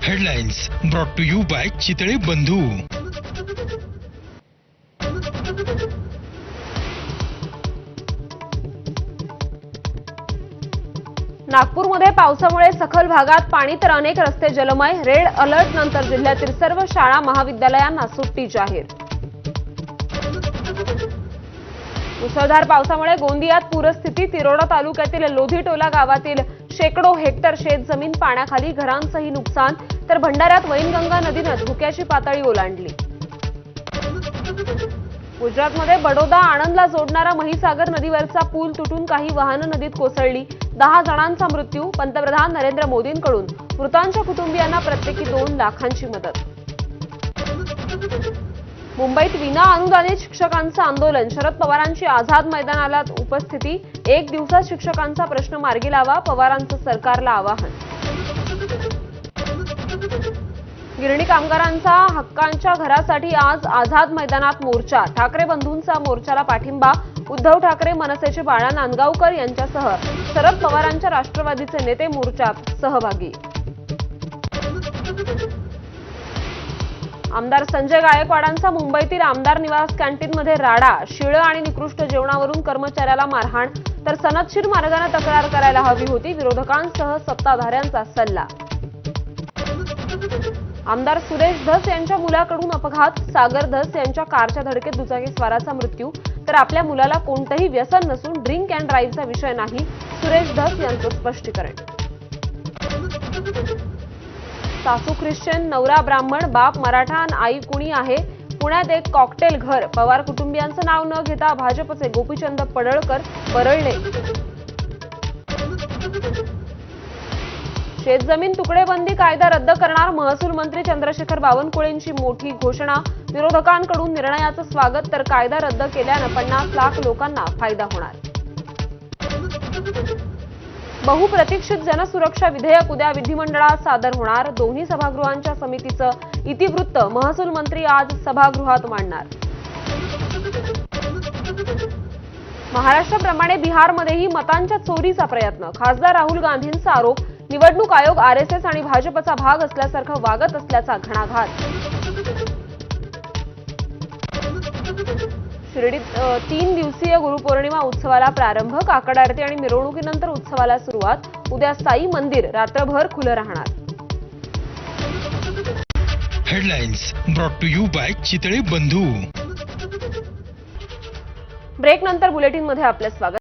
Headlines brought to you by Chitale Bandhu. नागपूरमध्ये पावसामुळे सखल भागात पाणी तर अनेक रस्ते जलमय। रेड अलर्ट नंतर जिल्ह्यातील सर्व शाळा महाविद्यालयांना सुट्टी जाहीर। मुसळधार पावसामुळे गोंदियात पूरस्थिती। तिरोडा तालुक्यातील लोधीटोला गावातील शेकडो हेक्टर शेतजमीन पाण्याखाली, घरांचंही नुकसान। तर भंडाऱ्यात वैनगंगा नदीनं धोक्याची पातळी ओलांडली। गुजरातमध्ये बडोदा आणंदला जोडणारा महिसागर नदीवरचा पूल तुटून काही वाहनं नदीत कोसळली। 10 जणांचा मृत्यू। पंतप्रधान नरेंद्र मोदींकडून मृतांच्या कुटुंबियांना प्रत्येकी 2 लाखांची मदत। मुंबईत विना अनुदानित शिक्षकांचं आंदोलन। शरद पवारांची आझाद मैदानाला उपस्थिती। 1 दिवसात शिक्षकांचा प्रश्न मार्गी लावा, पवारांचं सरकारला आवाहन। गिरणी कामगारांचा हक्कांच्या घरासाठी आज आझाद मैदानात मोर्चा। ठाकरे बंधूंचा मोर्चाला पाठिंबा। उद्धव ठाकरे, मनसेचे बाळा नांदगावकर यांच्यासह शरद पवारांच्या राष्ट्रवादीचे नेते मोर्चात सहभागी। आमदार संजय गायकवाडांचा मुंबईतील आमदार निवास कॅन्टीनमध्ये राडा। शिळं आणि निकृष्ट जेवणावरून कर्मचाऱ्याला मारहाण। तर सनदशीर मार्गाने तक्रार करायला हवी होती, विरोधकांसह सत्ताधाऱ्यांचा सल्ला। आमदार सुरेश धस यांच्या मुलाकडून अपघात। सागर धस यांच्या कारच्या धडकेत दुचाकीस्वाराचा मृत्यू। तर आपल्या मुलाला कोणतंही व्यसन नसून ड्रिंक अँड ड्राईव्हचा विषय नाही, सुरेश धस यांचं स्पष्टीकरण। सासू ख्रिश्चन, नवरा ब्राह्मण, बाप मराठा आणि आई कुणी आहे। पुण्यात एक कॉकटेल घर। पवार कुटुंबियांचं नाव न घेता भाजपचे गोपीचंद पडळकर बरळले। शेतजमीन तुकडेबंदी कायदा रद्द करणार। महसूल मंत्री चंद्रशेखर बावनकुळेंची मोठी घोषणा। विरोधकांकडून निर्णयाचं स्वागत। तर कायदा रद्द केल्यानं 50 लाख लोकांना फायदा होणार। बहुप्रतीक्षित जनसुरक्षा विधेयक उद्या विधिमंडळात सादर होणार। दोन्ही सभागृहांच्या समितीचं इतिवृत्त महसूल मंत्री आज सभागृहात मांडणार। महाराष्ट्राप्रमाणे बिहारमध्येही मतांच्या चोरीचा प्रयत्न। खासदार राहुल गांधींचा आरोप। निवडणूक आयोग आरएसएस आणि भाजपचा भाग असल्यासारखं वागत असल्याचा घणाघात। शिर्डीत 3 दिवसीय गुरुपौर्णिमा उत्सवाला प्रारंभ। काकड आरती आणि मिरवणुकीनंतर उत्सवाला सुरुवात। उद्या साई मंदिर रात्रभर खुलं राहणार। Headlines brought to you by Chitale Bandhu. Break नंतर बुलेटिनमध्ये आपलं स्वागत।